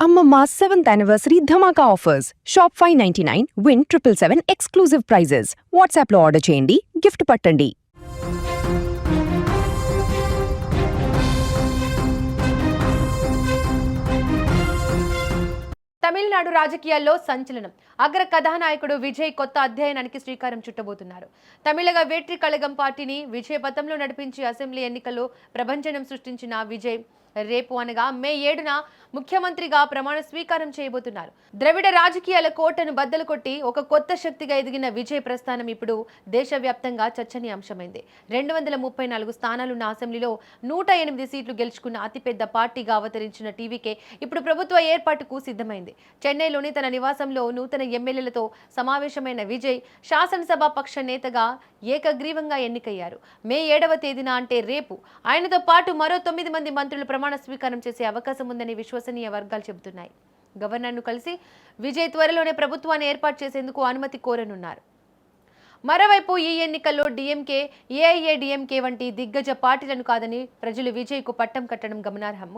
Amma 7th anniversary Dhamaka offers. Shop 599, win 777 exclusive prizes. WhatsApp lo order cheyandi, gift pattandi. Tamil Nadu రాజకీయాల్లో సంచలనం. అగ్ర కథానాయకుడు విజయ్ కొత్త అధ్యాయానికి శ్రీకారం చుట్టబోతున్నారు. తమిళగ వేట్రి కళగం పార్టీని విజయ పథంలో నడిపించి అసెంబ్లీ ఎన్నికల్లో ప్రభంజనం సృష్టించిన విజయ్ రేపు అనగా మే 7న ముఖ్యమంత్రిగా ప్రమాణ స్వీకారం చేయబోతున్నారు. ద్రవిడ రాజకీయాల కోటను బద్దలు కొట్టి ఒక కొత్త శక్తిగా ఎదిగిన విజయ్ ప్రస్థానం ఇప్పుడు దేశవ్యాప్తంగా చర్చనీయాంశమైంది. 234 స్థానాలున్న అసెంబ్లీలో 108 సీట్లు గెలుచుకున్న అతిపెద్ద పార్టీగా అవతరించిన టీవీకే ఇప్పుడు ప్రభుత్వ ఏర్పాటుకు సిద్ధమైంది. చెన్నైలోని తన నివాసంలో నూతన ఎమ్మెల్యేలతో సమావేశమైన విజయ్ శాసనసభ పక్ష నేతగా ఏకగ్రీవంగా ఎన్నికయ్యారు. మే 7వ తేదీన అంటే రేపు ఆయనతో పాటు మరో 9 మంది మంత్రులు ప్రమాణ స్వీకారం చేసే అవకాశం ఉందని విశ్వసనీయ వర్గాలు చెబుతున్నాయి. గవర్నర్ను కలిసి విజయ్ త్వరలోనే ప్రభుత్వాన్ని ఏర్పాటు చేసేందుకు అనుమతి కోరనున్నారు. మరోవైపు ఈ ఎన్నికల్లో డీఎంకే, ఏఐఏడీఎంకే వంటి దిగ్గజ పార్టీలను కాదని ప్రజలు విజయ్కు పట్టం కట్టడం గమనార్హం.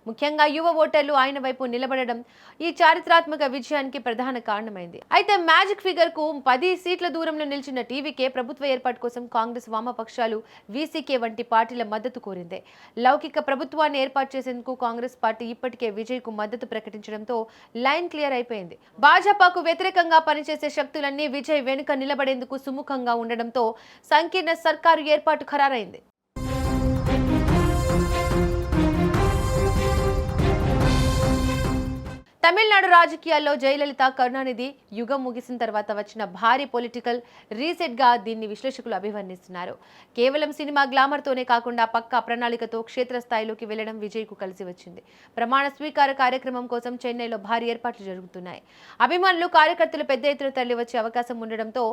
ముఖ్యంగా యువ ఓటర్లు ఆయన వైపు నిలబడడం ఈ చారిత్రాత్మక విజయానికి ప్రధాన కారణమైంది. అయితే మ్యాజిక్ ఫిగర్ కు 10 సీట్ల దూరంలో నిలిచిన టీవీకే ప్రభుత్వ ఏర్పాటు కోసం కాంగ్రెస్, వామపక్షాలు, వీసీకే వంటి పార్టీల మద్దతు కోరింది. లౌకిక ప్రభుత్వాన్ని ఏర్పాటు చేసేందుకు కాంగ్రెస్ పార్టీ ఇప్పటికే విజయ్ కు మద్దతు ప్రకటించడంతో లైన్ క్లియర్ అయిపోయింది. భాజపాకు వ్యతిరేకంగా పనిచేసే శక్తులన్నీ విజయ్ వెనుక నిలబడేందుకు సుముఖంగా ఉండడంతో సంకీర్ణ సర్కారు ఏర్పాటు ఖరారైంది. తమిళనాడు రాజకీయాల్లో జయలలిత, కరుణానిధి యుగం ముగిసిన తర్వాత వచ్చిన భారీ పొలిటికల్ రీసెట్ గా దీన్ని విశ్లేషకులు అభివర్ణిస్తున్నారు. కేవలం సినిమా గ్లామర్ తోనే కాకుండా పక్కా ప్రణాళికతో క్షేత్రస్థాయిలోకి వెళ్లడం విజయ్ కు కలిసి వచ్చింది. ప్రమాణ స్వీకార కార్యక్రమం కోసం చెన్నైలో భారీ ఏర్పాట్లు జరుగుతున్నాయి. అభిమానులు, కార్యకర్తలు పెద్ద ఎత్తున తరలి వచ్చే అవకాశం ఉండడంతో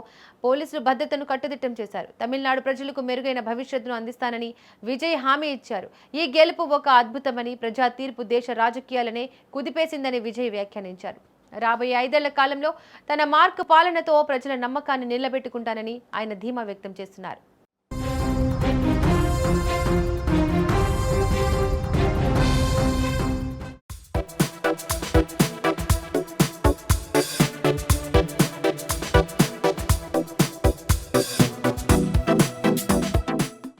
పోలీసులు భద్రతను కట్టుదిట్టం చేశారు. తమిళనాడు ప్రజలకు మెరుగైన భవిష్యత్తును అందిస్తానని విజయ్ హామీ ఇచ్చారు. ఈ గెలుపు ఒక అద్భుతమని, ప్రజా తీర్పు దేశ రాజకీయాలనే కుదిపేసిందని విజయ్ వ్యాఖ్యానించారు. రాబోయే 5 ఏళ్ల కాలంలో తన మార్క్ పాలనతో ప్రజల నమ్మకాన్ని నిలబెట్టుకుంటానని ఆయన ధీమా వ్యక్తం చేస్తున్నారు.